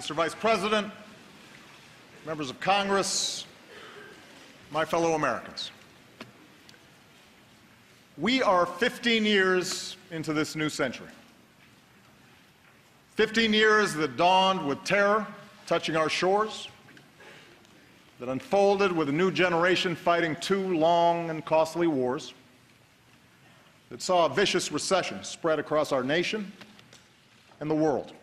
Mr. Vice President, members of Congress, my fellow Americans. We are 15 years into this new century. 15 years that dawned with terror touching our shores, that unfolded with a new generation fighting two long and costly wars, that saw a vicious recession spread across our nation and the world.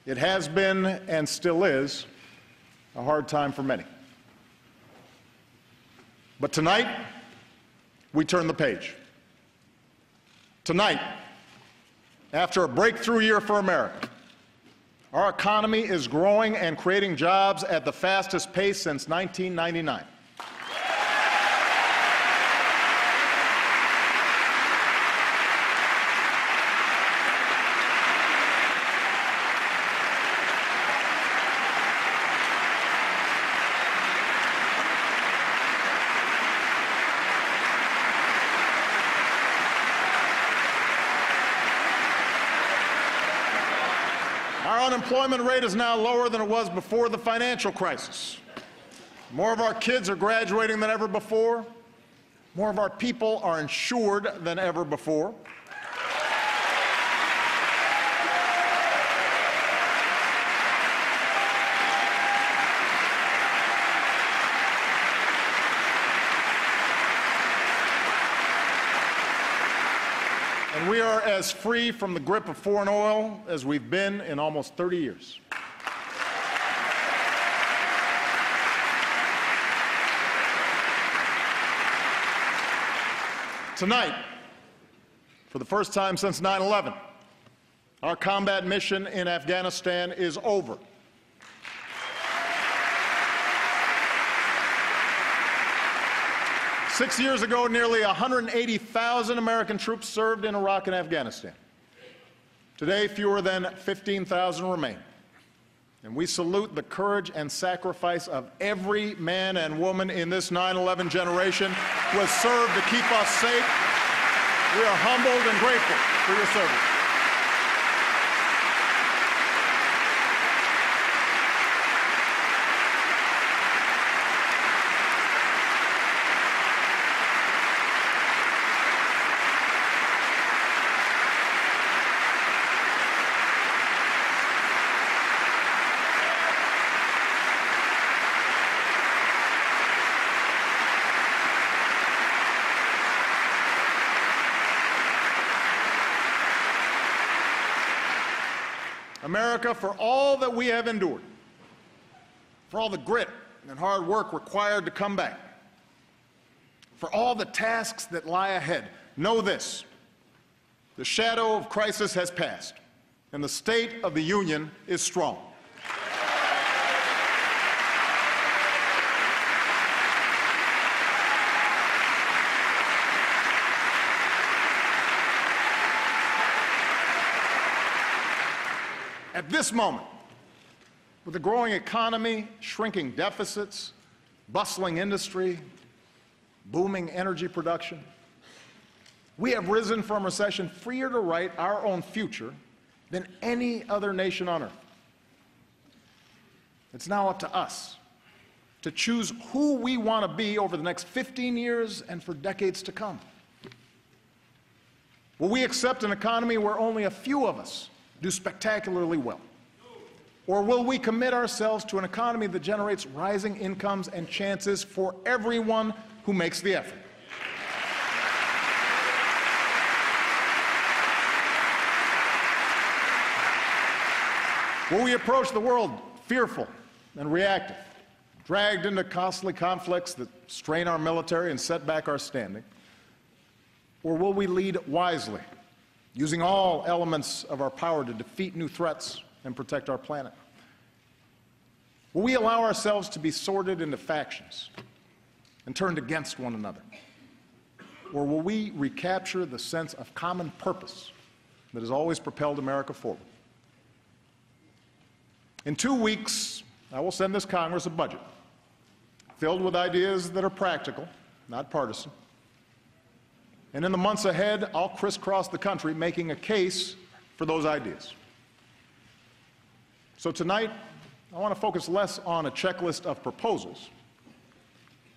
It has been and still is a hard time for many. But tonight, we turn the page. Tonight, after a breakthrough year for America, our economy is growing and creating jobs at the fastest pace since 1999. Our unemployment rate is now lower than it was before the financial crisis. More of our kids are graduating than ever before. More of our people are insured than ever before. And we are as free from the grip of foreign oil as we've been in almost 30 years. Tonight, for the first time since 9/11, our combat mission in Afghanistan is over. Six years ago, nearly 180,000 American troops served in Iraq and Afghanistan. Today, fewer than 15,000 remain. And we salute the courage and sacrifice of every man and woman in this 9/11 generation who has served to keep us safe. We are humbled and grateful for your service. America, for all that we have endured, for all the grit and hard work required to come back, for all the tasks that lie ahead, know this: the shadow of crisis has passed, and the state of the Union is strong. At this moment, with a growing economy, shrinking deficits, bustling industry, booming energy production, we have risen from recession freer to write our own future than any other nation on earth. It's now up to us to choose who we want to be over the next 15 years and for decades to come. Will we accept an economy where only a few of us do spectacularly well? Or will we commit ourselves to an economy that generates rising incomes and chances for everyone who makes the effort? Will we approach the world fearful and reactive, dragged into costly conflicts that strain our military and set back our standing? Or will we lead wisely, using all elements of our power to defeat new threats and protect our planet? Will we allow ourselves to be sorted into factions and turned against one another? Or will we recapture the sense of common purpose that has always propelled America forward? In 2 weeks, I will send this Congress a budget filled with ideas that are practical, not partisan. And in the months ahead, I'll crisscross the country making a case for those ideas. So tonight, I want to focus less on a checklist of proposals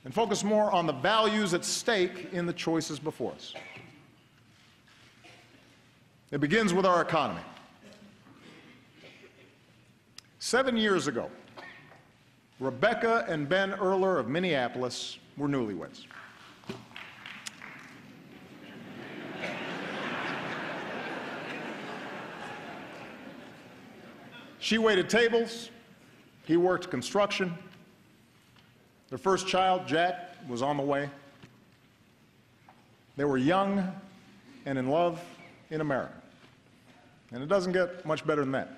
and focus more on the values at stake in the choices before us. It begins with our economy. 7 years ago, Rebecca and Ben Earler of Minneapolis were newlyweds. She waited tables, he worked construction. Their first child, Jack, was on the way. They were young and in love in America. And it doesn't get much better than that.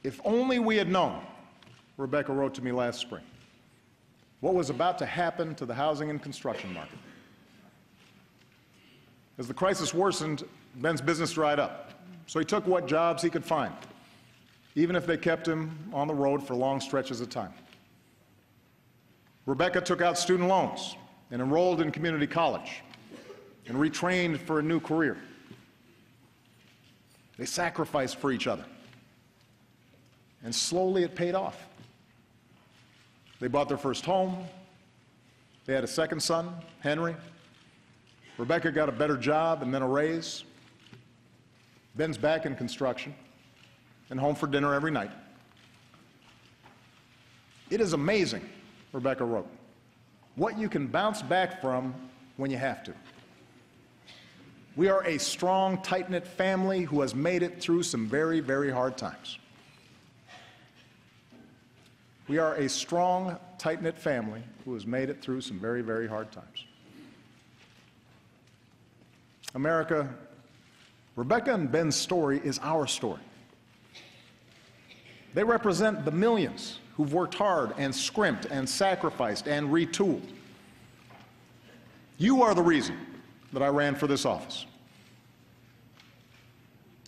If only we had known, Rebecca wrote to me last spring, what was about to happen to the housing and construction market. As the crisis worsened, Ben's business dried up. So he took what jobs he could find, even if they kept him on the road for long stretches of time. Rebecca took out student loans and enrolled in community college and retrained for a new career. They sacrificed for each other. And slowly it paid off. They bought their first home. They had a second son, Henry. Rebecca got a better job and then a raise. Ben's back in construction and home for dinner every night. It is amazing, Rebecca wrote, what you can bounce back from when you have to. We are a strong, tight-knit family who has made it through some very, very hard times. We are a strong, tight-knit family who has made it through some very, very hard times. America, Rebecca and Ben's story is our story. They represent the millions who've worked hard and scrimped and sacrificed and retooled. You are the reason that I ran for this office.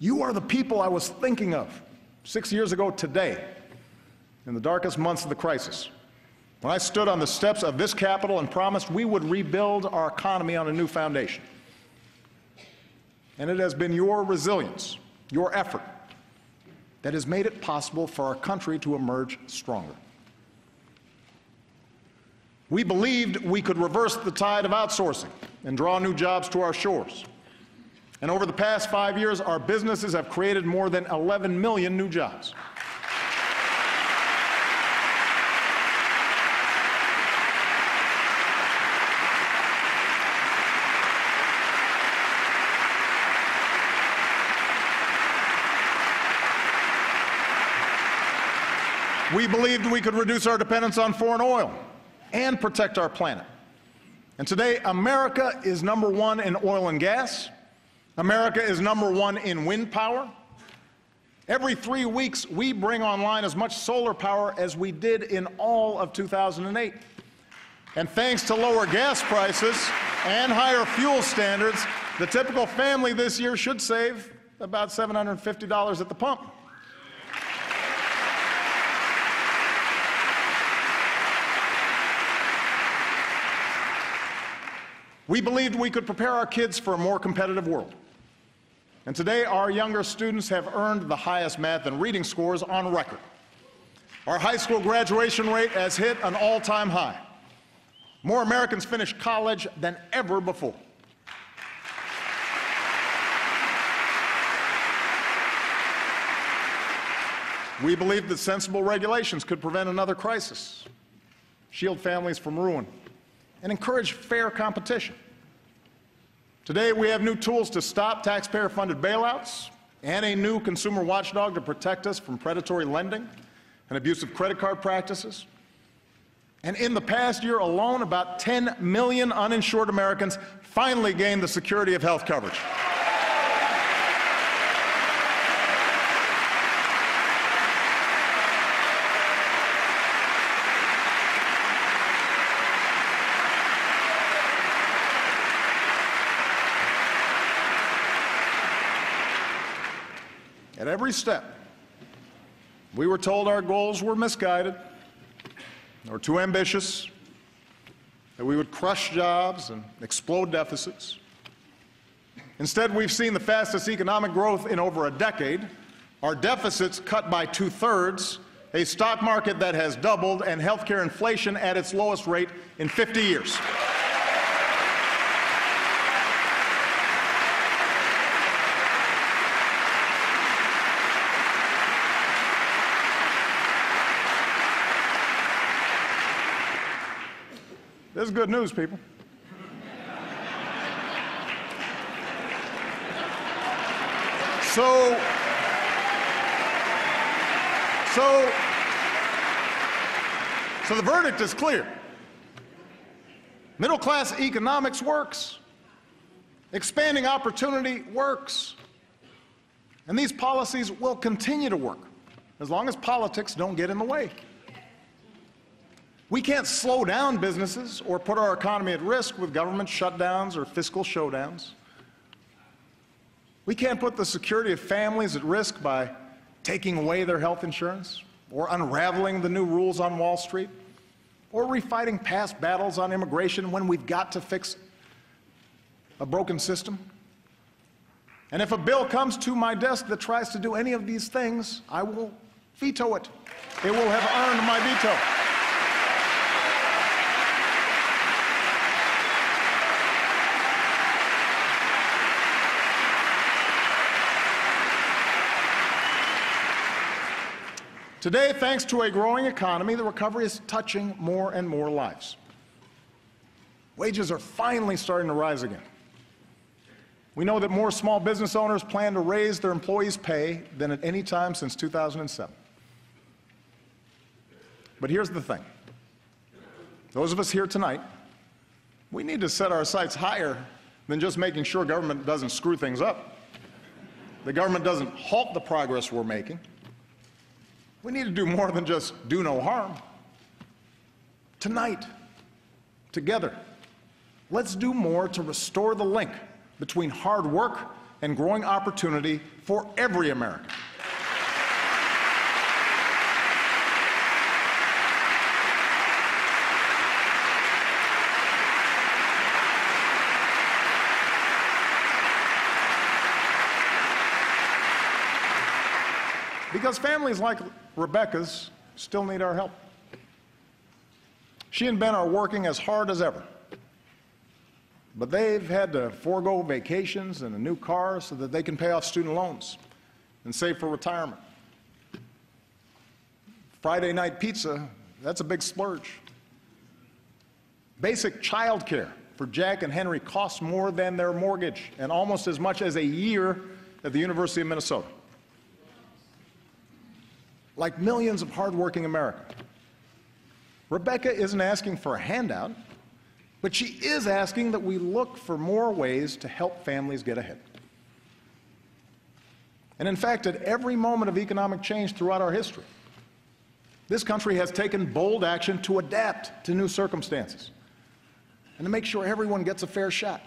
You are the people I was thinking of 6 years ago today, in the darkest months of the crisis, when I stood on the steps of this Capitol and promised we would rebuild our economy on a new foundation. And it has been your resilience, your effort, that has made it possible for our country to emerge stronger. We believed we could reverse the tide of outsourcing and draw new jobs to our shores. And over the past 5 years, our businesses have created more than 11 million new jobs. We believed we could reduce our dependence on foreign oil and protect our planet. And today, America is #1 in oil and gas. America is #1 in wind power. Every 3 weeks, we bring online as much solar power as we did in all of 2008. And thanks to lower gas prices and higher fuel standards, the typical family this year should save about $750 at the pump. We believed we could prepare our kids for a more competitive world. And today, our younger students have earned the highest math and reading scores on record. Our high school graduation rate has hit an all-time high. More Americans finish college than ever before. We believed that sensible regulations could prevent another crisis, shield families from ruin, and encourage fair competition. Today, we have new tools to stop taxpayer-funded bailouts and a new consumer watchdog to protect us from predatory lending and abusive credit card practices. And in the past year alone, about 10 million uninsured Americans finally gained the security of health coverage. At every step, we were told our goals were misguided or too ambitious, that we would crush jobs and explode deficits. Instead, we've seen the fastest economic growth in over a decade, our deficits cut by 2/3, a stock market that has doubled, and healthcare inflation at its lowest rate in 50 years. This is good news, people. So the verdict is clear. Middle-class economics works. Expanding opportunity works. And these policies will continue to work as long as politics don't get in the way. We can't slow down businesses or put our economy at risk with government shutdowns or fiscal showdowns. We can't put the security of families at risk by taking away their health insurance, or unraveling the new rules on Wall Street, or refighting past battles on immigration when we've got to fix a broken system. And if a bill comes to my desk that tries to do any of these things, I will veto it. It will have earned my veto. Today, thanks to a growing economy, the recovery is touching more and more lives. Wages are finally starting to rise again. We know that more small business owners plan to raise their employees' pay than at any time since 2007. But here's the thing. Those of us here tonight, we need to set our sights higher than just making sure government doesn't screw things up. The government doesn't halt the progress we're making. We need to do more than just do no harm. Tonight, together, let's do more to restore the link between hard work and growing opportunity for every American. Because families like Rebecca's still need our help. She and Ben are working as hard as ever, but they've had to forego vacations and a new car so that they can pay off student loans and save for retirement. Friday night pizza, that's a big splurge. Basic child care for Jack and Henry costs more than their mortgage and almost as much as a year at the University of Minnesota. Like millions of hardworking Americans, Rebecca isn't asking for a handout, but she is asking that we look for more ways to help families get ahead. And in fact, at every moment of economic change throughout our history, this country has taken bold action to adapt to new circumstances and to make sure everyone gets a fair shot.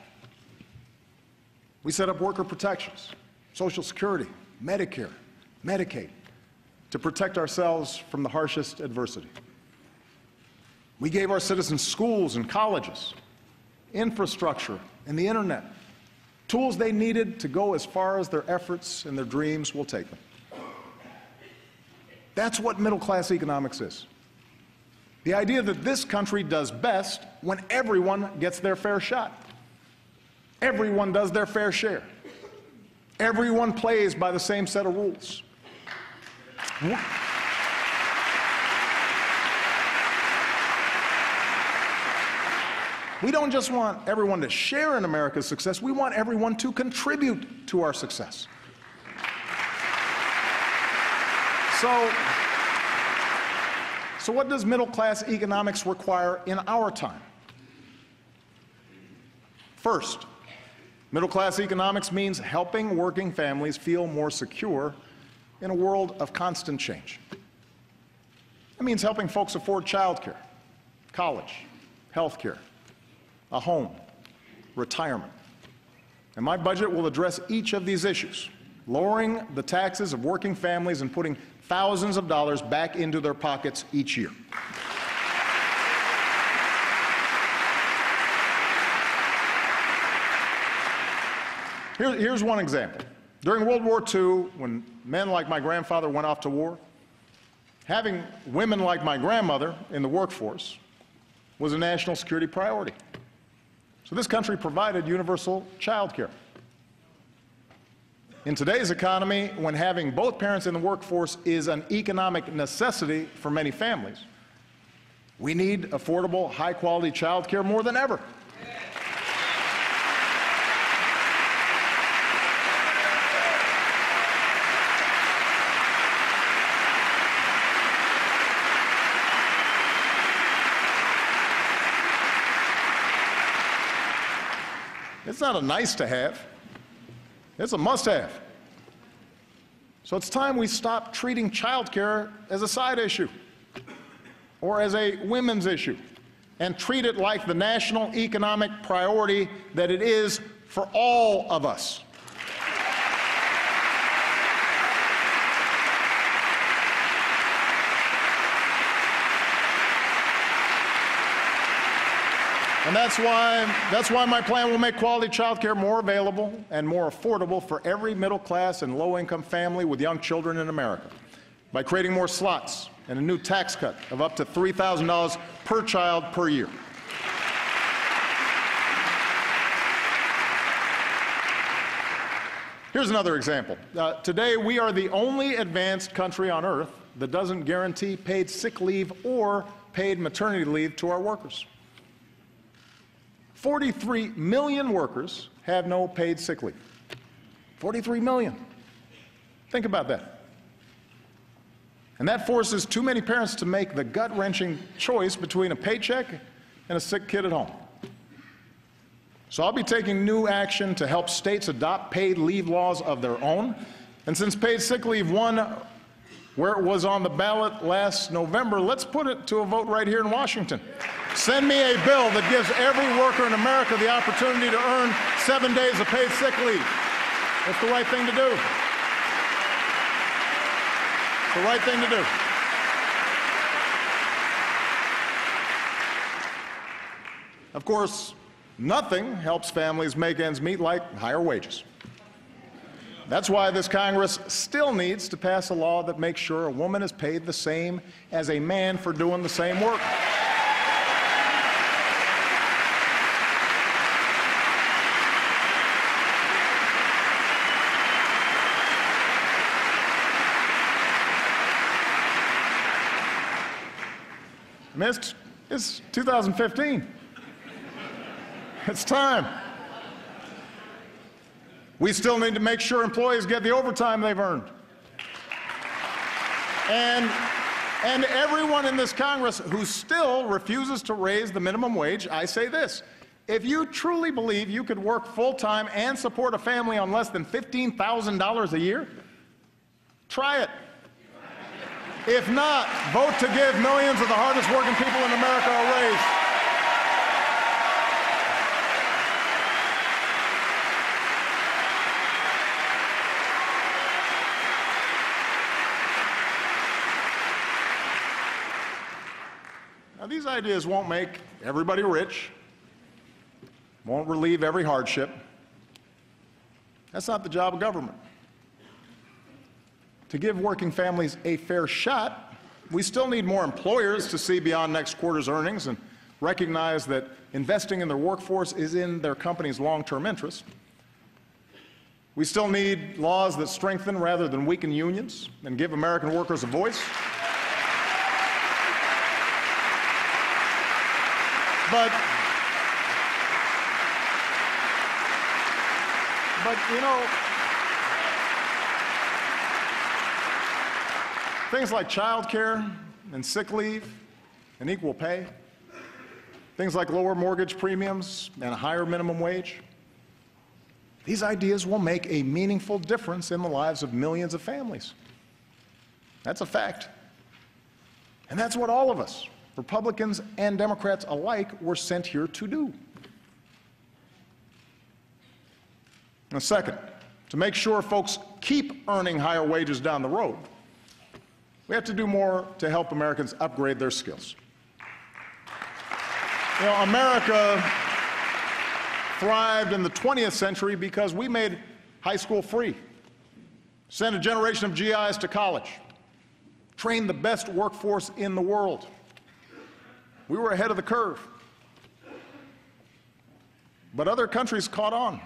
We set up worker protections, Social Security, Medicare, Medicaid, to protect ourselves from the harshest adversity. We gave our citizens schools and colleges, infrastructure, and the internet, tools they needed to go as far as their efforts and their dreams will take them. That's what middle-class economics is. The idea that this country does best when everyone gets their fair shot. Everyone does their fair share. Everyone plays by the same set of rules. We don't just want everyone to share in America's success, we want everyone to contribute to our success. So what does middle-class economics require in our time? First, middle-class economics means helping working families feel more secure in a world of constant change. It means helping folks afford childcare, college, health care, a home, retirement. And my budget will address each of these issues, lowering the taxes of working families and putting thousands of dollars back into their pockets each year. Here's one example. During World War II, when men like my grandfather went off to war, having women like my grandmother in the workforce was a national security priority. So this country provided universal child care. In today's economy, when having both parents in the workforce is an economic necessity for many families, we need affordable, high-quality child care more than ever. It's not a nice to have, it's a must have. So it's time we stop treating child care as a side issue or as a women's issue and treat it like the national economic priority that it is for all of us. And that's why my plan will make quality child care more available and more affordable for every middle-class and low-income family with young children in America, by creating more slots and a new tax cut of up to $3,000 per child per year. Here's another example. Today, we are the only advanced country on earth that doesn't guarantee paid sick leave or paid maternity leave to our workers. 43 million workers have no paid sick leave. 43 million. Think about that. And that forces too many parents to make the gut-wrenching choice between a paycheck and a sick kid at home. So I'll be taking new action to help states adopt paid leave laws of their own. And since paid sick leave won where it was on the ballot last November, let's put it to a vote right here in Washington. Send me a bill that gives every worker in America the opportunity to earn 7 days of paid sick leave. It's the right thing to do. It's the right thing to do. Of course, nothing helps families make ends meet like higher wages. That's why this Congress still needs to pass a law that makes sure a woman is paid the same as a man for doing the same work. I mean, it's 2015. It's time. We still need to make sure employees get the overtime they've earned. And everyone in this Congress who still refuses to raise the minimum wage, I say this: if you truly believe you could work full-time and support a family on less than $15,000 a year, try it. If not, vote to give millions of the hardest working people in America a raise. Now, these ideas won't make everybody rich, won't relieve every hardship. That's not the job of government. To give working families a fair shot, we still need more employers to see beyond next quarter's earnings and recognize that investing in their workforce is in their company's long-term interest. We still need laws that strengthen rather than weaken unions and give American workers a voice. But you know, things like child care and sick leave and equal pay, things like lower mortgage premiums and a higher minimum wage, these ideas will make a meaningful difference in the lives of millions of families. That's a fact. And that's what all of us, Republicans and Democrats alike, were sent here to do. And second, to make sure folks keep earning higher wages down the road, we have to do more to help Americans upgrade their skills. You know, America thrived in the 20th century because we made high school free. Send a generation of GIs to college. Train the best workforce in the world. We were ahead of the curve. But other countries caught on.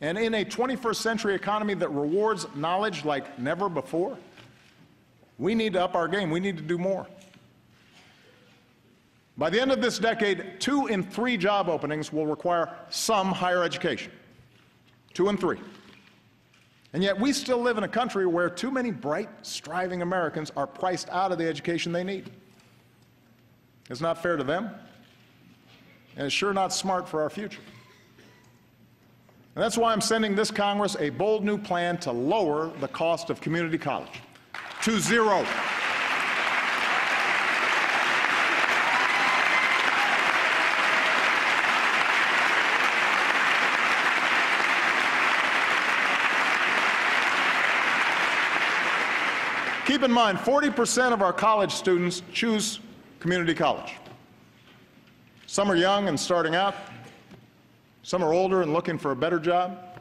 And in a 21st century economy that rewards knowledge like never before, we need to up our game. We need to do more. By the end of this decade, 2 in 3 job openings will require some higher education. 2 in 3. And yet we still live in a country where too many bright, striving Americans are priced out of the education they need. It's not fair to them, and it's sure not smart for our future. And that's why I'm sending this Congress a bold new plan to lower the cost of community college to 0. Keep in mind, 40% of our college students choose community college. Some are young and starting out. Some are older and looking for a better job.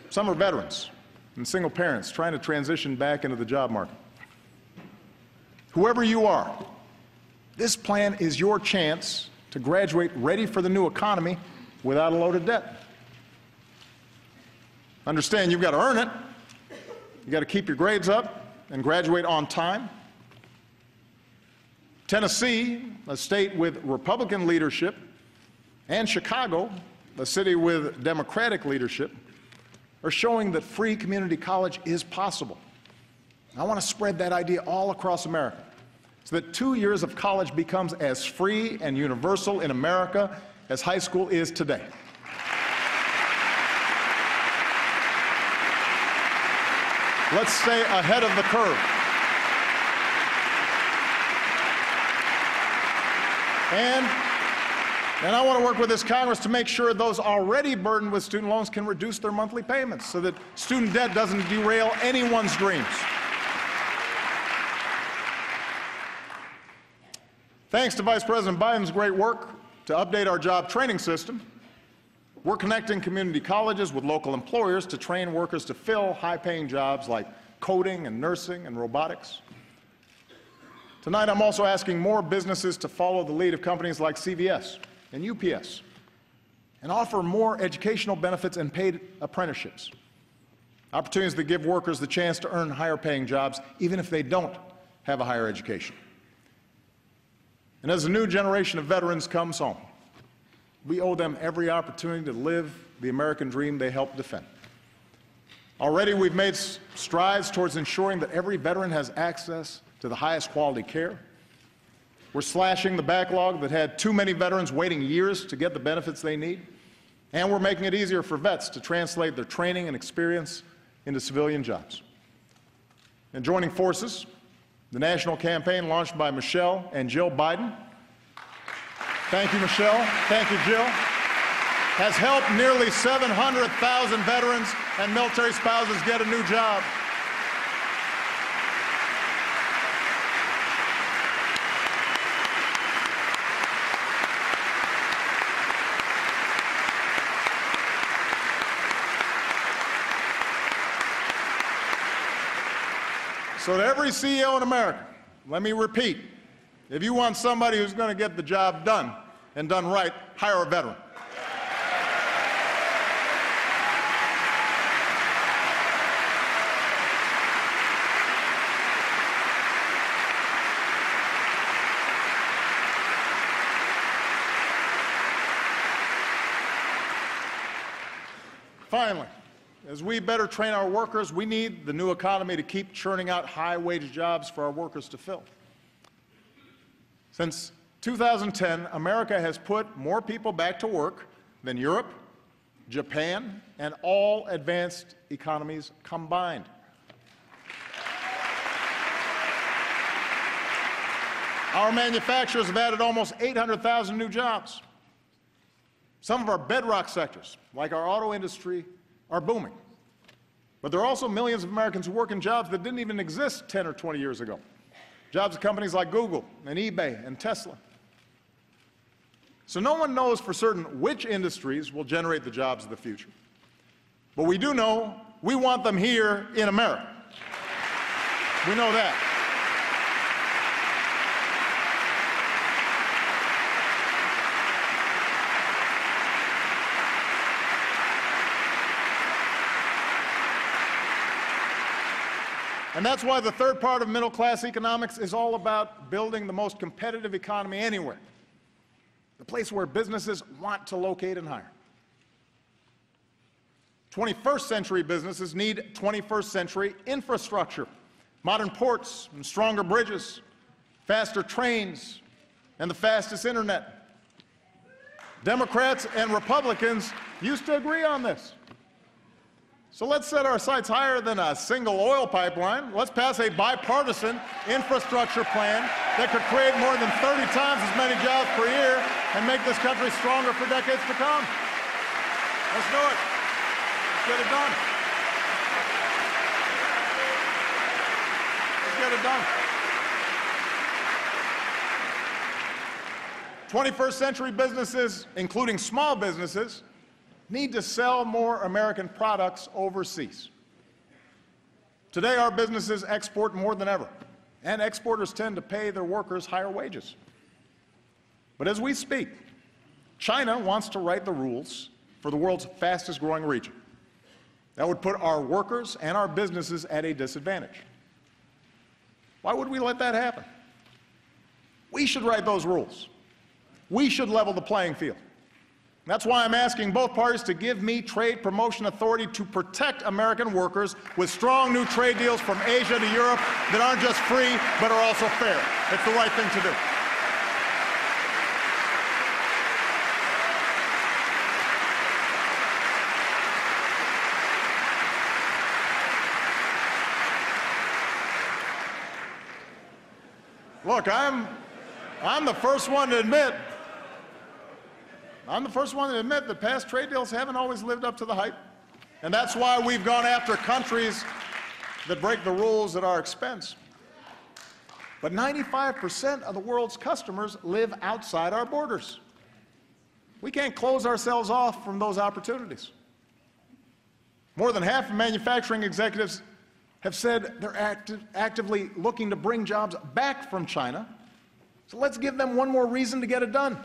Some are veterans and single parents trying to transition back into the job market. Whoever you are, this plan is your chance to graduate ready for the new economy without a load of debt. Understand, you've got to earn it. You've got to keep your grades up and graduate on time. Tennessee, a state with Republican leadership, and Chicago, a city with Democratic leadership, are showing that free community college is possible. I want to spread that idea all across America so that 2 years of college becomes as free and universal in America as high school is today. Let's stay ahead of the curve. And I want to work with this Congress to make sure those already burdened with student loans can reduce their monthly payments so that student debt doesn't derail anyone's dreams. Thanks to Vice President Biden's great work to update our job training system, we're connecting community colleges with local employers to train workers to fill high-paying jobs like coding and nursing and robotics. Tonight, I'm also asking more businesses to follow the lead of companies like CVS and UPS and offer more educational benefits and paid apprenticeships, opportunities that give workers the chance to earn higher-paying jobs even if they don't have a higher education. And as a new generation of veterans comes home, we owe them every opportunity to live the American dream they helped defend. Already we've made strides towards ensuring that every veteran has access to the highest quality care. We're slashing the backlog that had too many veterans waiting years to get the benefits they need. And we're making it easier for vets to translate their training and experience into civilian jobs. And joining forces, the national campaign launched by Michelle and Jill Biden. Thank you, Michelle. Thank you, Jill. Has helped nearly 700,000 veterans and military spouses get a new job. So to every CEO in America, let me repeat, if you want somebody who's going to get the job done and done right, hire a veteran. Finally, as we better train our workers, we need the new economy to keep churning out high-wage jobs for our workers to fill. Since 2010, America has put more people back to work than Europe, Japan, and all advanced economies combined. Our manufacturers have added almost 800,000 new jobs. Some of our bedrock sectors, like our auto industry, are booming. But there are also millions of Americans who work in jobs that didn't even exist 10 or 20 years ago. Jobs at companies like Google and eBay and Tesla. So no one knows for certain which industries will generate the jobs of the future. But we do know We want them here in America. We know that. And that's why the third part of middle-class economics is all about building the most competitive economy anywhere, the place where businesses want to locate and hire. 21st century businesses need 21st century infrastructure, modern ports and stronger bridges, faster trains, and the fastest internet. Democrats and Republicans used to agree on this. So let's set our sights higher than a single oil pipeline. Let's pass a bipartisan infrastructure plan that could create more than 30 times as many jobs per year and make this country stronger for decades to come. Let's do it. Let's get it done. Let's get it done. 21st century businesses, including small businesses, need to sell more American products overseas. Today, our businesses export more than ever, and exporters tend to pay their workers higher wages. But as we speak, China wants to write the rules for the world's fastest growing region. That would put our workers and our businesses at a disadvantage. Why would we let that happen? We should write those rules. We should level the playing field. That's why I'm asking both parties to give me trade promotion authority to protect American workers with strong new trade deals from Asia to Europe that aren't just free, but are also fair. It's the right thing to do. Look, I'm the first one to admit that past trade deals haven't always lived up to the hype. And that's why we've gone after countries that break the rules at our expense. But 95% of the world's customers live outside our borders. We can't close ourselves off from those opportunities. More than half of manufacturing executives have said they're actively looking to bring jobs back from China. So let's give them one more reason to get it done.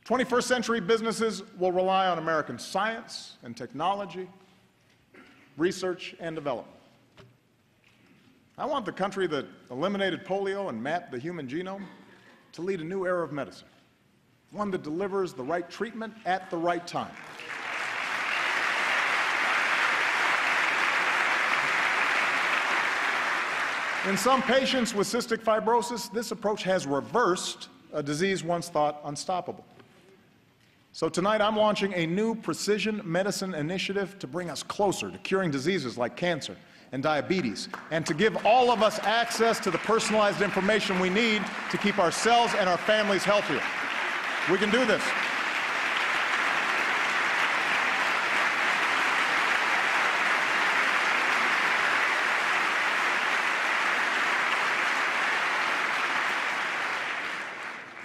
21st century businesses will rely on American science and technology, research and development. I want the country that eliminated polio and mapped the human genome to lead a new era of medicine, one that delivers the right treatment at the right time. In some patients with cystic fibrosis, this approach has reversed a disease once thought unstoppable. So tonight I'm launching a new precision medicine initiative to bring us closer to curing diseases like cancer and diabetes, and to give all of us access to the personalized information we need to keep ourselves and our families healthier. We can do this.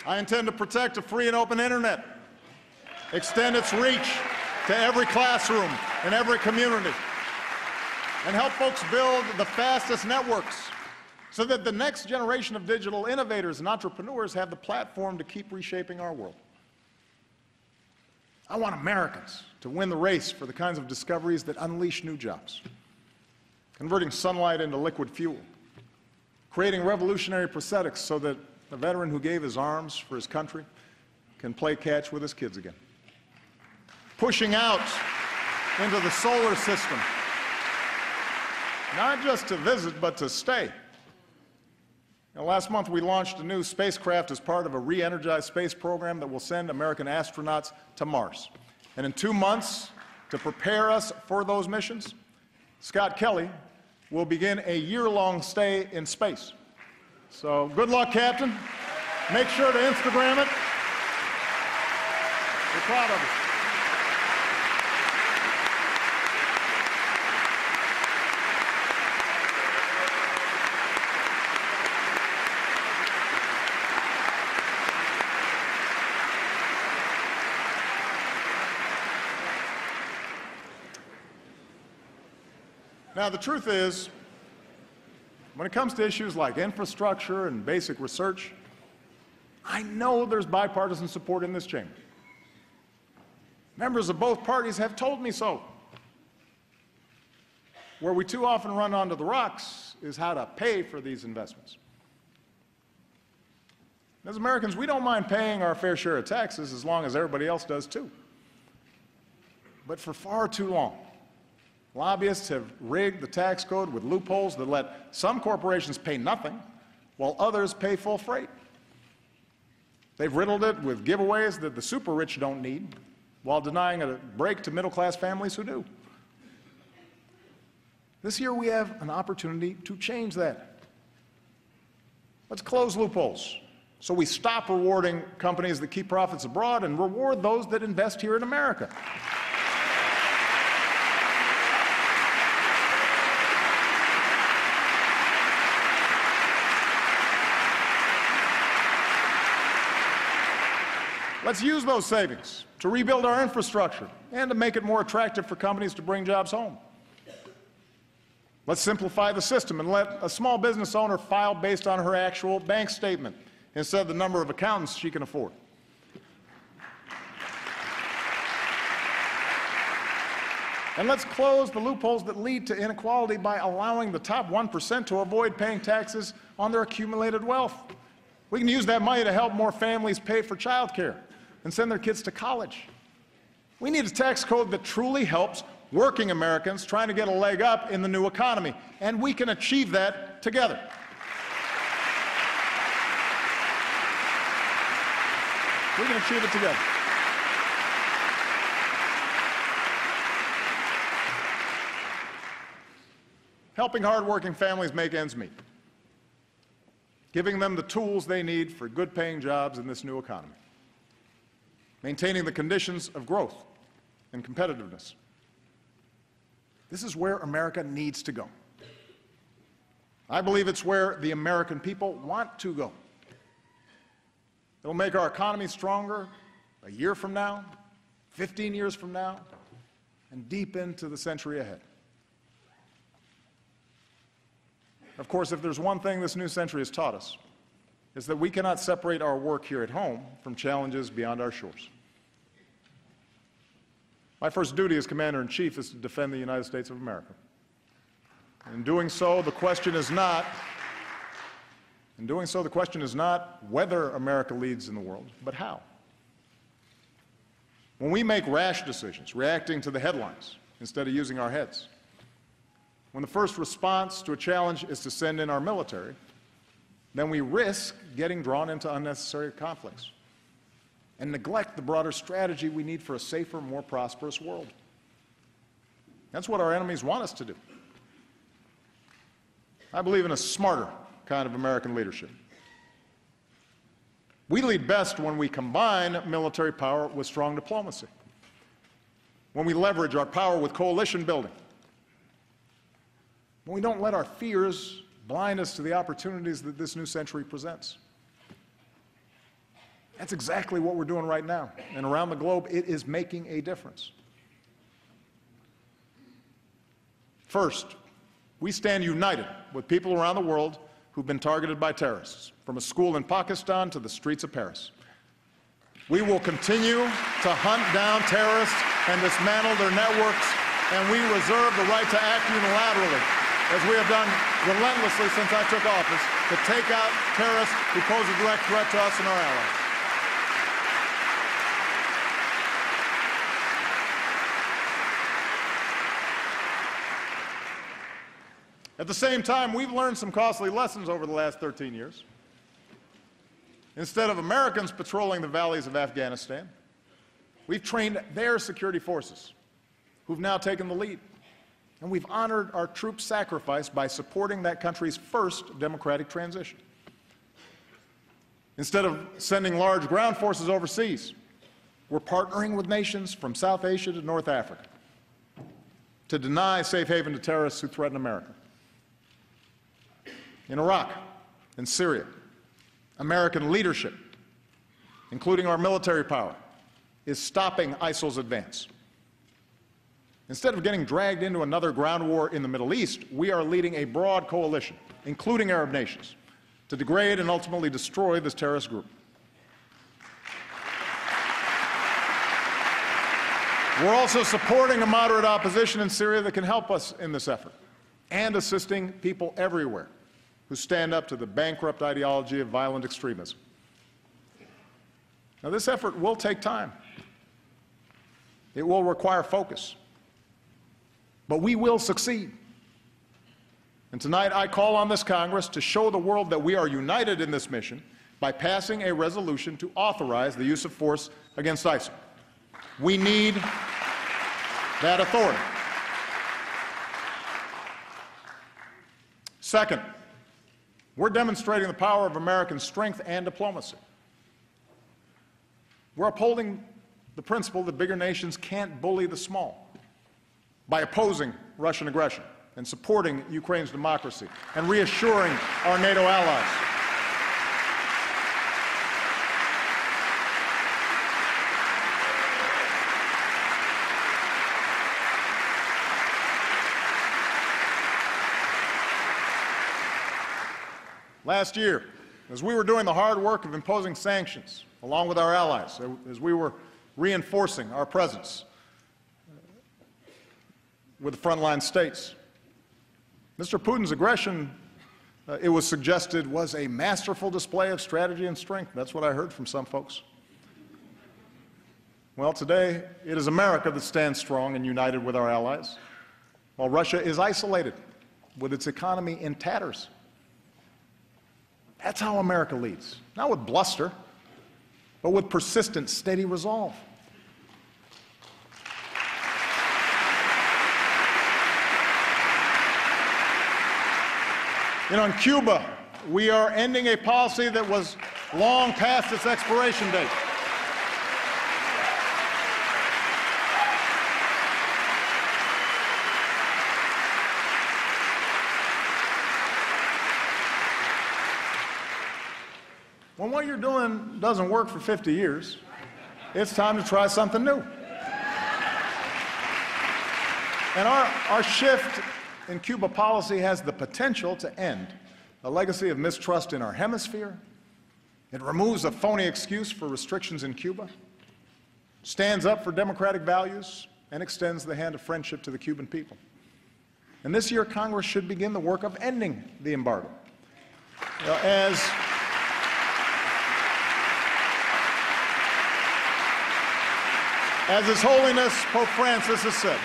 I intend to protect a free and open internet, extend its reach to every classroom and every community, and help folks build the fastest networks so that the next generation of digital innovators and entrepreneurs have the platform to keep reshaping our world. I want Americans to win the race for the kinds of discoveries that unleash new jobs, converting sunlight into liquid fuel, creating revolutionary prosthetics so that a veteran who gave his arms for his country can play catch with his kids again, pushing out into the solar system, not just to visit, but to stay. Last month, we launched a new spacecraft as part of a re-energized space program that will send American astronauts to Mars. And in 2 months, to prepare us for those missions, Scott Kelly will begin a year-long stay in space. So good luck, Captain. Make sure to Instagram it. We're proud of you. Now, the truth is, when it comes to issues like infrastructure and basic research, I know there's bipartisan support in this chamber. Members of both parties have told me so. Where we too often run onto the rocks is how to pay for these investments. As Americans, we don't mind paying our fair share of taxes as long as everybody else does too. But for far too long, lobbyists have rigged the tax code with loopholes that let some corporations pay nothing while others pay full freight. They've riddled it with giveaways that the super rich don't need while denying a break to middle-class families who do. This year we have an opportunity to change that. Let's close loopholes so we stop rewarding companies that keep profits abroad and reward those that invest here in America. Let's use those savings to rebuild our infrastructure and to make it more attractive for companies to bring jobs home. Let's simplify the system and let a small business owner file based on her actual bank statement instead of the number of accountants she can afford. And let's close the loopholes that lead to inequality by allowing the top 1% to avoid paying taxes on their accumulated wealth. We can use that money to help more families pay for child care and send their kids to college. We need a tax code that truly helps working Americans trying to get a leg up in the new economy, and we can achieve that together. We can achieve it together. Helping hardworking families make ends meet. Giving them the tools they need for good-paying jobs in this new economy. Maintaining the conditions of growth and competitiveness. This is where America needs to go. I believe it's where the American people want to go. It'll make our economy stronger a year from now, 15 years from now, and deep into the century ahead. Of course, if there's one thing this new century has taught us, it's that we cannot separate our work here at home from challenges beyond our shores. My first duty as Commander-in-Chief is to defend the United States of America. In doing so, the question is not whether America leads in the world, but how. When we make rash decisions, reacting to the headlines instead of using our heads, when the first response to a challenge is to send in our military, then we risk getting drawn into unnecessary conflicts and neglect the broader strategy we need for a safer, more prosperous world. That's what our enemies want us to do. I believe in a smarter kind of American leadership. We lead best when we combine military power with strong diplomacy, when we leverage our power with coalition building, when we don't let our fears blind us to the opportunities that this new century presents. That's exactly what we're doing right now. And around the globe, it is making a difference. First, we stand united with people around the world who've been targeted by terrorists, from a school in Pakistan to the streets of Paris. We will continue to hunt down terrorists and dismantle their networks, and we reserve the right to act unilaterally, as we have done relentlessly since I took office, to take out terrorists who pose a direct threat to us and our allies. At the same time, we've learned some costly lessons over the last 13 years. Instead of Americans patrolling the valleys of Afghanistan, we've trained their security forces, who've now taken the lead. And we've honored our troops' sacrifice by supporting that country's first democratic transition. Instead of sending large ground forces overseas, we're partnering with nations from South Asia to North Africa to deny safe haven to terrorists who threaten America. In Iraq and Syria, American leadership, including our military power, is stopping ISIL's advance. Instead of getting dragged into another ground war in the Middle East, we are leading a broad coalition, including Arab nations, to degrade and ultimately destroy this terrorist group. We're also supporting a moderate opposition in Syria that can help us in this effort, and assisting people everywhere who stand up to the bankrupt ideology of violent extremism. Now, this effort will take time. It will require focus. But we will succeed. And tonight I call on this Congress to show the world that we are united in this mission by passing a resolution to authorize the use of force against ISIL. We need that authority. Second, we're demonstrating the power of American strength and diplomacy. We're upholding the principle that bigger nations can't bully the small by opposing Russian aggression and supporting Ukraine's democracy and reassuring our NATO allies. Last year, as we were doing the hard work of imposing sanctions, along with our allies, as we were reinforcing our presence with the frontline states, Mr. Putin's aggression, it was suggested, was a masterful display of strategy and strength. That's what I heard from some folks. Well, today, it is America that stands strong and united with our allies, while Russia is isolated with its economy in tatters. That's how America leads, not with bluster, but with persistent, steady resolve. You know, in Cuba, we are ending a policy that was long past its expiration date. When what you're doing doesn't work for 50 years, it's time to try something new. And our shift in Cuba policy has the potential to end a legacy of mistrust in our hemisphere. It removes a phony excuse for restrictions in Cuba, stands up for democratic values, and extends the hand of friendship to the Cuban people. And this year, Congress should begin the work of ending the embargo. You know, as His Holiness Pope Francis has said,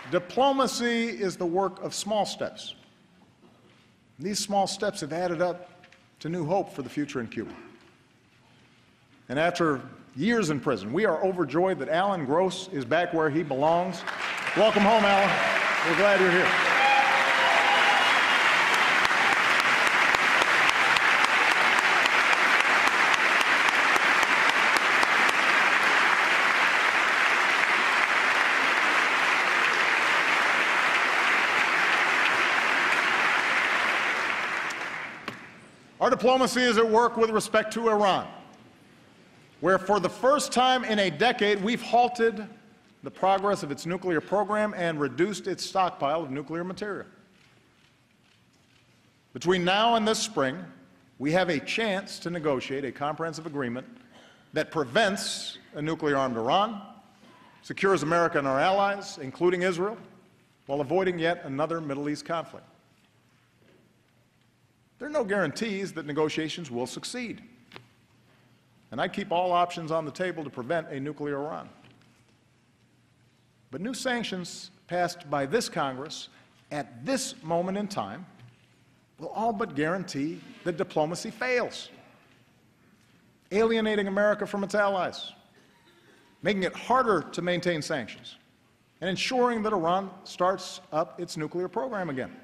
diplomacy is the work of small steps. These small steps have added up to new hope for the future in Cuba. And after years in prison, we are overjoyed that Alan Gross is back where he belongs. Welcome home, Alan. We're glad you're here. Our diplomacy is at work with respect to Iran, where for the first time in a decade we've halted the progress of its nuclear program and reduced its stockpile of nuclear material. Between now and this spring, we have a chance to negotiate a comprehensive agreement that prevents a nuclear-armed Iran, secures America and our allies, including Israel, while avoiding yet another Middle East conflict. There are no guarantees that negotiations will succeed, and I keep all options on the table to prevent a nuclear Iran. But new sanctions passed by this Congress at this moment in time will all but guarantee that diplomacy fails, alienating America from its allies, making it harder to maintain sanctions, and ensuring that Iran starts up its nuclear program again.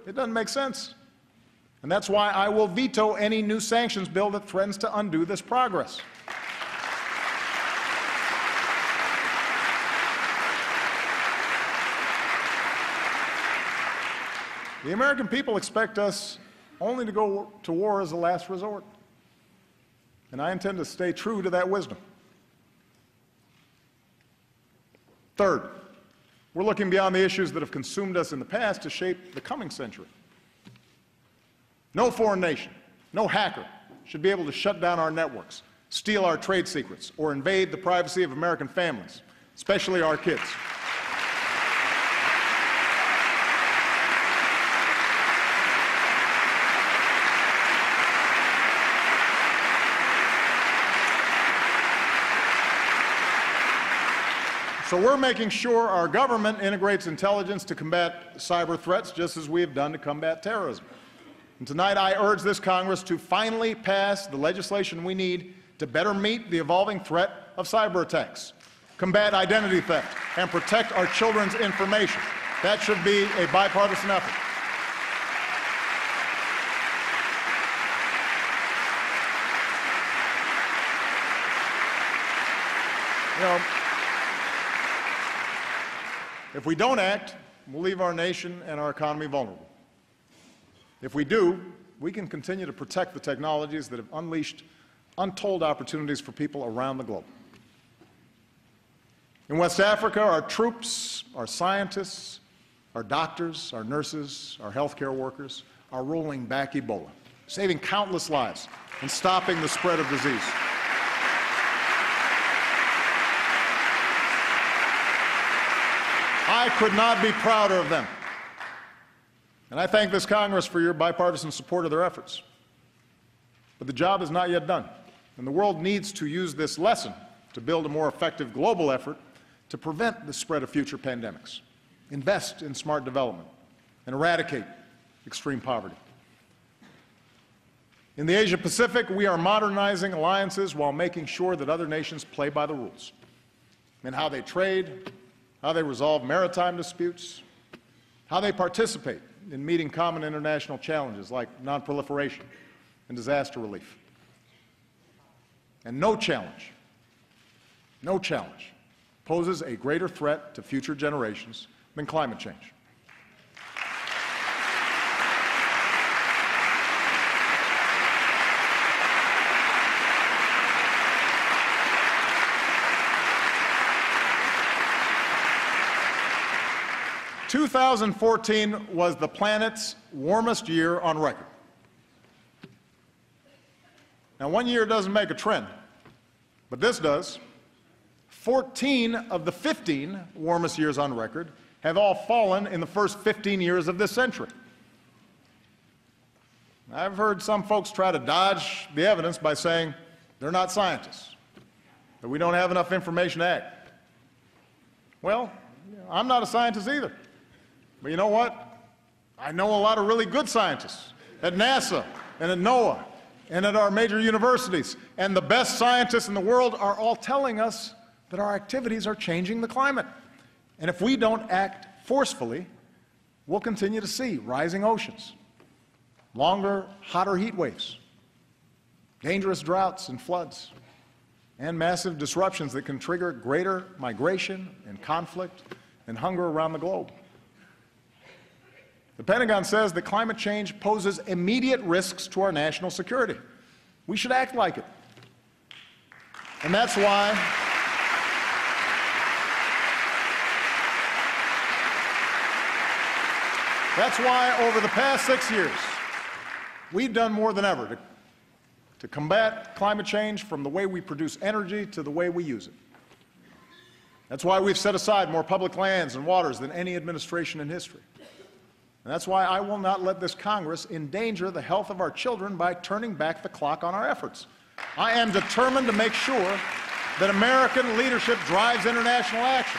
It doesn't make sense. And that's why I will veto any new sanctions bill that threatens to undo this progress. The American people expect us only to go to war as a last resort, and I intend to stay true to that wisdom. Third, we're looking beyond the issues that have consumed us in the past to shape the coming century. No foreign nation, no hacker should be able to shut down our networks, steal our trade secrets, or invade the privacy of American families, especially our kids. So we're making sure our government integrates intelligence to combat cyber threats, just as we have done to combat terrorism. And tonight I urge this Congress to finally pass the legislation we need to better meet the evolving threat of cyber attacks, combat identity theft, and protect our children's information. That should be a bipartisan effort. You know, if we don't act, we'll leave our nation and our economy vulnerable. If we do, we can continue to protect the technologies that have unleashed untold opportunities for people around the globe. In West Africa, our troops, our scientists, our doctors, our nurses, our healthcare workers are rolling back Ebola, saving countless lives and stopping the spread of disease. I could not be prouder of them. And I thank this Congress for your bipartisan support of their efforts. But the job is not yet done, and the world needs to use this lesson to build a more effective global effort to prevent the spread of future pandemics, invest in smart development, and eradicate extreme poverty. In the Asia-Pacific, we are modernizing alliances while making sure that other nations play by the rules in how they trade, how they resolve maritime disputes, how they participate in meeting common international challenges like nonproliferation and disaster relief. And no challenge poses a greater threat to future generations than climate change. – 2014 was the planet's warmest year on record. Now, one year doesn't make a trend, but this does. 14 of the 15 warmest years on record have all fallen in the first 15 years of this century. I've heard some folks try to dodge the evidence by saying they're not scientists, that we don't have enough information to act. Well, I'm not a scientist either. But you know what? I know a lot of really good scientists at NASA and at NOAA and at our major universities. And the best scientists in the world are all telling us that our activities are changing the climate. And if we don't act forcefully, we'll continue to see rising oceans, longer, hotter heat waves, dangerous droughts and floods, and massive disruptions that can trigger greater migration and conflict and hunger around the globe. The Pentagon says that climate change poses immediate risks to our national security. We should act like it. And that's why over the past 6 years, we've done more than ever to combat climate change, from the way we produce energy to the way we use it. That's why we've set aside more public lands and waters than any administration in history. And that's why I will not let this Congress endanger the health of our children by turning back the clock on our efforts. I am determined to make sure that American leadership drives international action.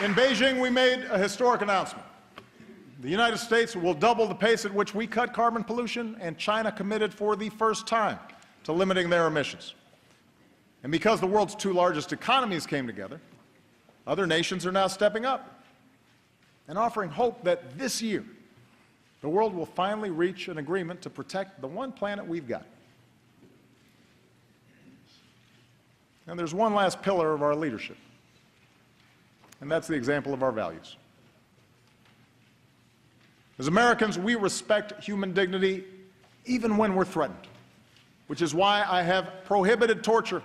In Beijing, we made a historic announcement. The United States will double the pace at which we cut carbon pollution, and China committed for the first time to limiting their emissions. And because the world's two largest economies came together, other nations are now stepping up and offering hope that this year the world will finally reach an agreement to protect the one planet we've got. And there's one last pillar of our leadership, and that's the example of our values. As Americans, we respect human dignity even when we're threatened, which is why I have prohibited torture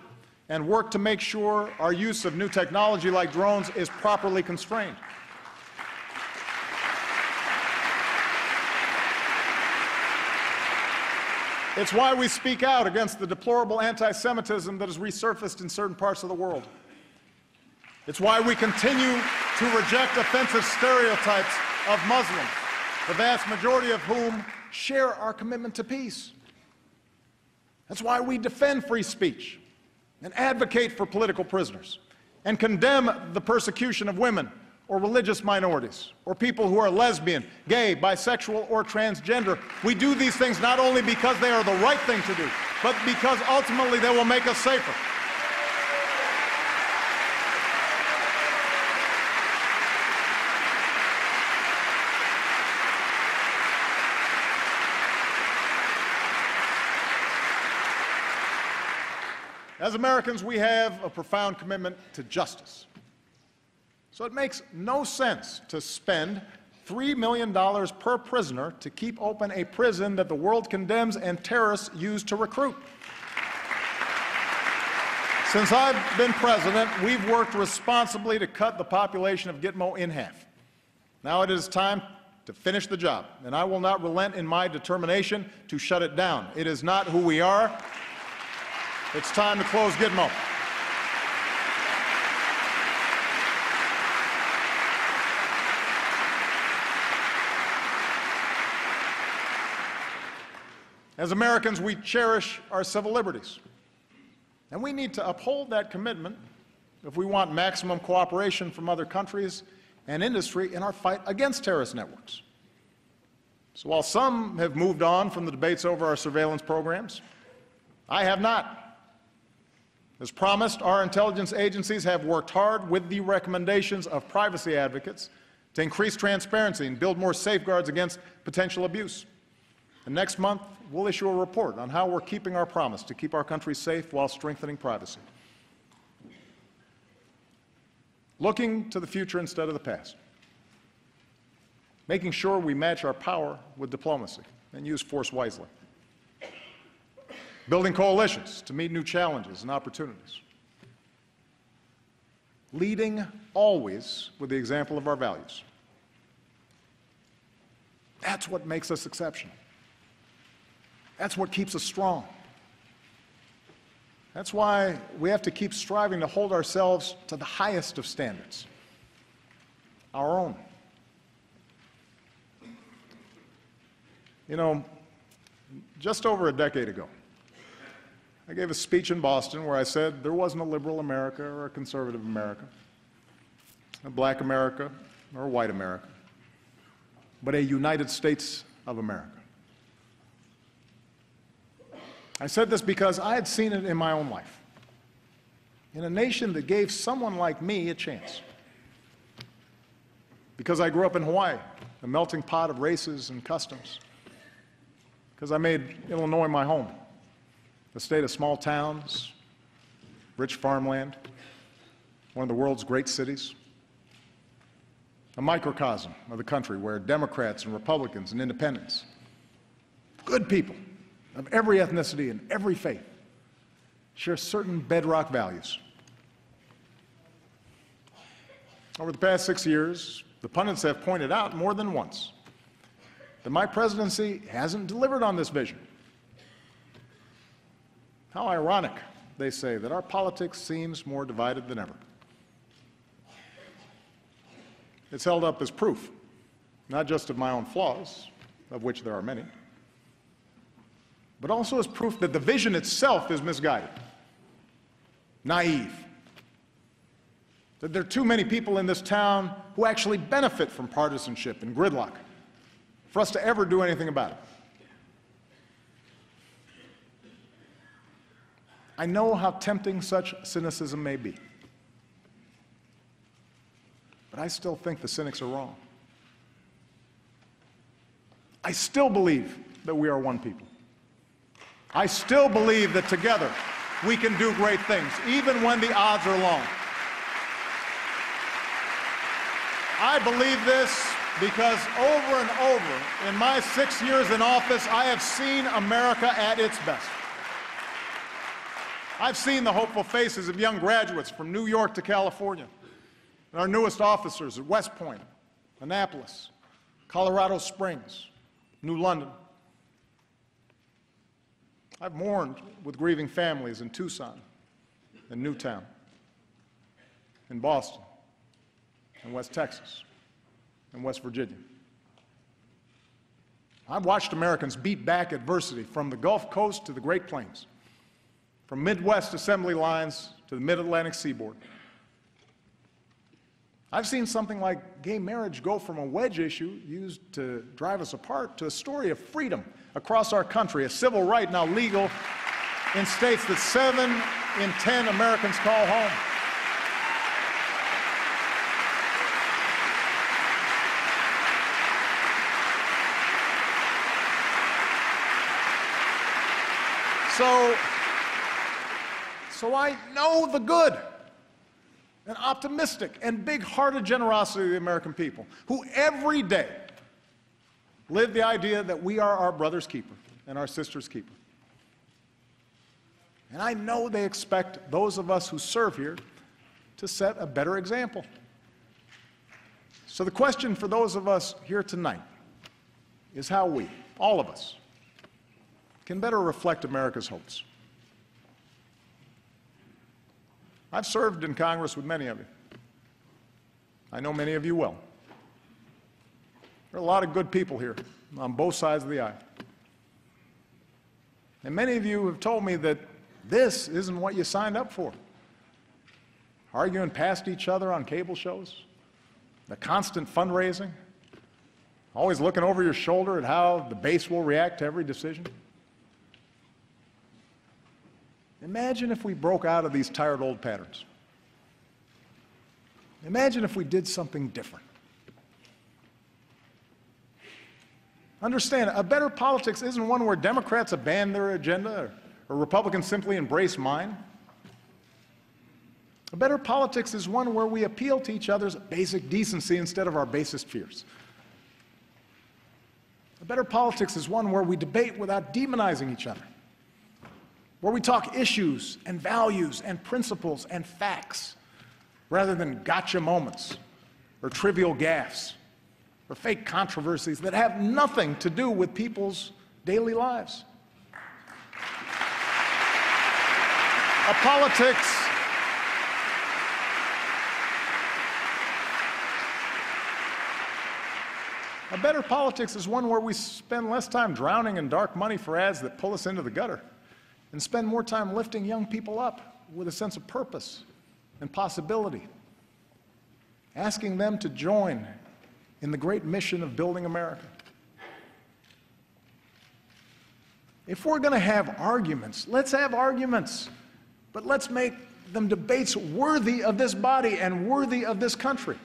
and worked to make sure our use of new technology like drones is properly constrained. It's why we speak out against the deplorable anti-Semitism that has resurfaced in certain parts of the world. It's why we continue to reject offensive stereotypes of Muslims, the vast majority of whom share our commitment to peace. That's why we defend free speech and advocate for political prisoners and condemn the persecution of women or religious minorities, or people who are lesbian, gay, bisexual, or transgender. We do these things not only because they are the right thing to do, but because ultimately they will make us safer. As Americans, we have a profound commitment to justice. So it makes no sense to spend $3 million per prisoner to keep open a prison that the world condemns and terrorists use to recruit. Since I've been president, we've worked responsibly to cut the population of Gitmo in half. Now it is time to finish the job, and I will not relent in my determination to shut it down. It is not who we are. It's time to close Gitmo. As Americans, we cherish our civil liberties, and we need to uphold that commitment if we want maximum cooperation from other countries and industry in our fight against terrorist networks. So while some have moved on from the debates over our surveillance programs, I have not. As promised, our intelligence agencies have worked hard with the recommendations of privacy advocates to increase transparency and build more safeguards against potential abuse. And next month, we'll issue a report on how we're keeping our promise to keep our country safe while strengthening privacy. Looking to the future instead of the past. Making sure we match our power with diplomacy and use force wisely. Building coalitions to meet new challenges and opportunities. Leading always with the example of our values. That's what makes us exceptional. That's what keeps us strong. That's why we have to keep striving to hold ourselves to the highest of standards, our own. You know, just over a decade ago, I gave a speech in Boston where I said there wasn't a liberal America or a conservative America, a black America or a white America, but a United States of America. I said this because I had seen it in my own life, in a nation that gave someone like me a chance. Because I grew up in Hawaii, a melting pot of races and customs. Because I made Illinois my home, a state of small towns, rich farmland, one of the world's great cities, a microcosm of the country where Democrats and Republicans and independents, good people of every ethnicity and every faith, share certain bedrock values. Over the past 6 years, the pundits have pointed out more than once that my presidency hasn't delivered on this vision. How ironic, they say, that our politics seems more divided than ever. It's held up as proof, not just of my own flaws, of which there are many, but also as proof that the vision itself is misguided, naive, that there are too many people in this town who actually benefit from partisanship and gridlock for us to ever do anything about it. I know how tempting such cynicism may be, but I still think the cynics are wrong. I still believe that we are one people. I still believe that together we can do great things, even when the odds are long. I believe this Because over and over, in my 6 years in office, I have seen America at its best. I've seen the hopeful faces of young graduates from New York to California, and our newest officers at West Point, Annapolis, Colorado Springs, New London. I've mourned with grieving families in Tucson, in Newtown, in Boston, in West Texas, in West Virginia. I've watched Americans beat back adversity from the Gulf Coast to the Great Plains, from Midwest assembly lines to the Mid-Atlantic seaboard. I've seen something like gay marriage go from a wedge issue used to drive us apart to a story of freedom across our country, a civil right now legal in states that 7 in 10 Americans call home. So I know the good and optimistic and big-hearted generosity of the American people, who every day live the idea that we are our brother's keeper and our sister's keeper. And I know they expect those of us who serve here to set a better example. So the question for those of us here tonight is how we, all of us, can better reflect America's hopes. I've served in Congress with many of you. I know many of you well. There are a lot of good people here on both sides of the aisle. And many of you have told me that this isn't what you signed up for. Arguing past each other on cable shows, the constant fundraising, always looking over your shoulder at how the base will react to every decision. Imagine if we broke out of these tired old patterns. Imagine if we did something different. Understand, a better politics isn't one where Democrats abandon their agenda or Republicans simply embrace mine. A better politics is one where we appeal to each other's basic decency instead of our basest fears. A better politics is one where we debate without demonizing each other, where we talk issues and values and principles and facts rather than gotcha moments or trivial gaffes or fake controversies that have nothing to do with people's daily lives. A better politics is one where we spend less time drowning in dark money for ads that pull us into the gutter and spend more time lifting young people up with a sense of purpose and possibility, asking them to join in the great mission of building America. If we're going to have arguments, let's have arguments, but let's make them debates worthy of this body and worthy of this country.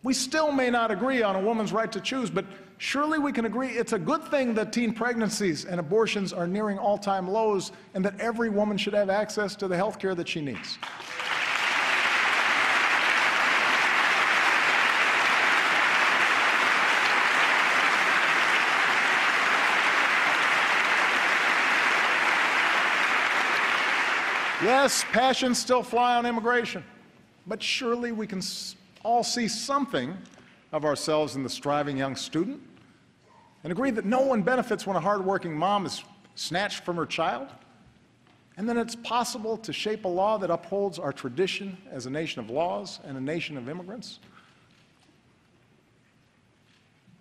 We still may not agree on a woman's right to choose, but surely we can agree it's a good thing that teen pregnancies and abortions are nearing all-time lows and that every woman should have access to the health care that she needs. Yes, passions still fly on immigration, but surely we can all see something of ourselves in the striving young student and agree that no one benefits when a hardworking mom is snatched from her child, and that it's possible to shape a law that upholds our tradition as a nation of laws and a nation of immigrants.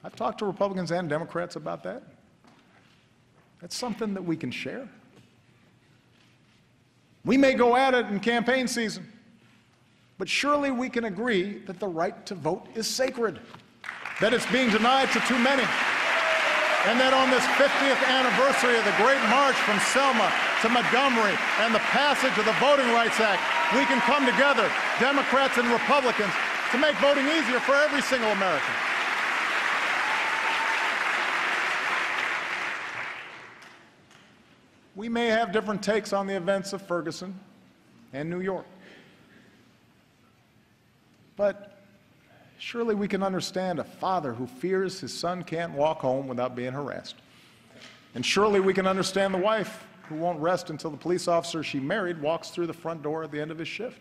I've talked to Republicans and Democrats about that. That's something that we can share. We may go at it in campaign season, but surely we can agree that the right to vote is sacred, that it's being denied to too many, and that on this 50th anniversary of the Great March from Selma to Montgomery and the passage of the Voting Rights Act, we can come together, Democrats and Republicans, to make voting easier for every single American. We may have different takes on the events of Ferguson and New York, but Surely we can understand a father who fears his son can't walk home without being harassed. And surely we can understand the wife who won't rest until the police officer she married walks through the front door at the end of his shift.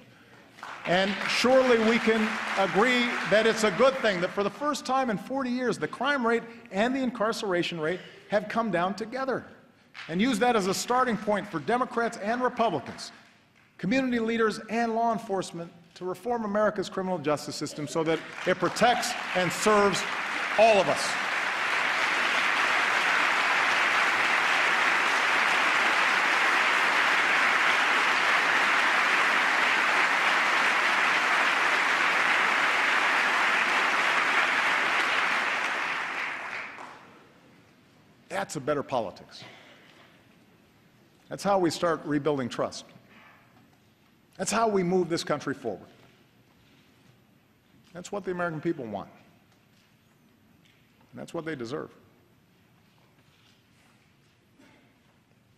And surely we can agree that it's a good thing that for the first time in 40 years, the crime rate and the incarceration rate have come down together. And use that as a starting point for Democrats and Republicans, community leaders and law enforcement to reform America's criminal justice system so that it protects and serves all of us. That's a better politics. That's how we start rebuilding trust. That's how we move this country forward. That's what the American people want. And that's what they deserve.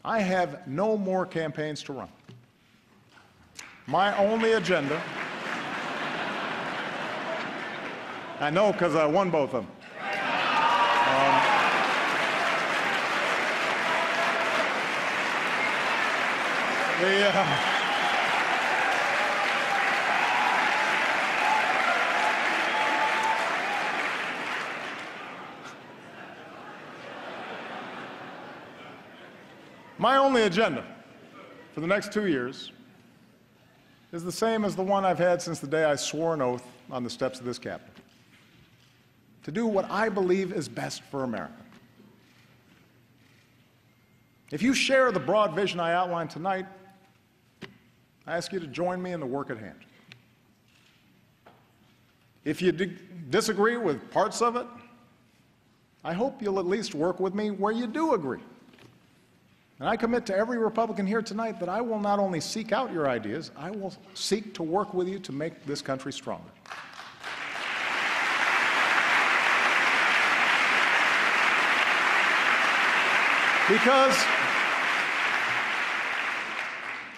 I have no more campaigns to run. My only agenda, I know because I won both of them. My only agenda for the next 2 years is the same as the one I've had since the day I swore an oath on the steps of this Capitol: to do what I believe is best for America. If you share the broad vision I outlined tonight, I ask you to join me in the work at hand. If you disagree with parts of it, I hope you'll at least work with me where you do agree. And I commit to every Republican here tonight that I will not only seek out your ideas, I will seek to work with you to make this country stronger.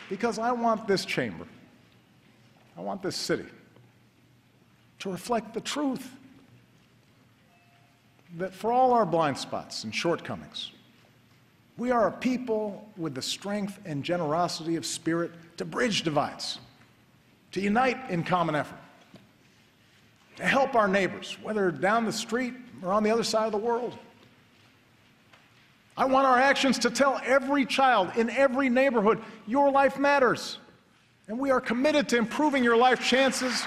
Because I want this chamber, I want this city to reflect the truth that for all our blind spots and shortcomings, we are a people with the strength and generosity of spirit to bridge divides, to unite in common effort, to help our neighbors, whether down the street or on the other side of the world. I want our actions to tell every child in every neighborhood, your life matters. And we are committed to improving your life chances,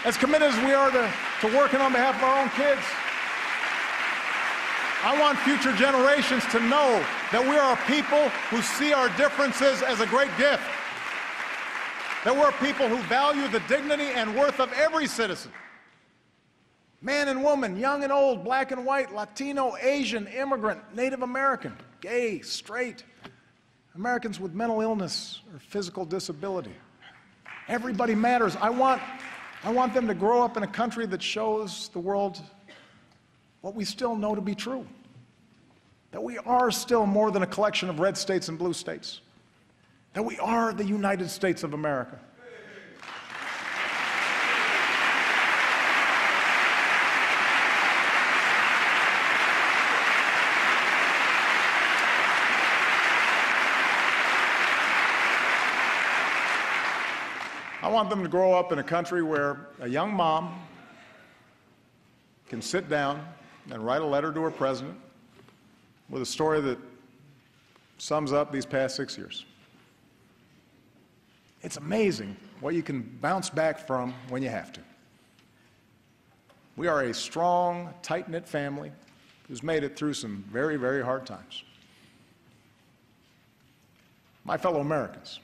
as committed as we are to working on behalf of our own kids. I want future generations to know that we are a people who see our differences as a great gift, that we're a people who value the dignity and worth of every citizen. Man and woman, young and old, black and white, Latino, Asian, immigrant, Native American, gay, straight, Americans with mental illness or physical disability. Everybody matters. I want them to grow up in a country that shows the world what we still know to be true, that we are still more than a collection of red states and blue states, that we are the United States of America. I want them to grow up in a country where a young mom can sit down and write a letter to her president with a story that sums up these past 6 years. It's amazing what you can bounce back from when you have to. We are a strong, tight-knit family who's made it through some very, very hard times. My fellow Americans,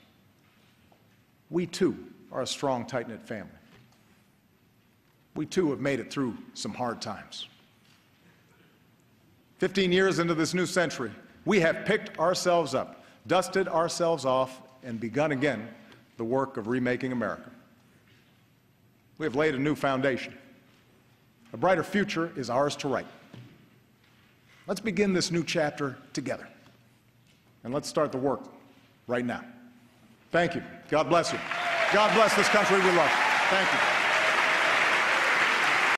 we too are a strong, tight-knit family. We too have made it through some hard times. 15 years into this new century, we have picked ourselves up, dusted ourselves off, and begun again the work of remaking America. We have laid a new foundation. A brighter future is ours to write. Let's begin this new chapter together. And let's start the work right now. Thank you. God bless you. God bless this country we love. Thank you.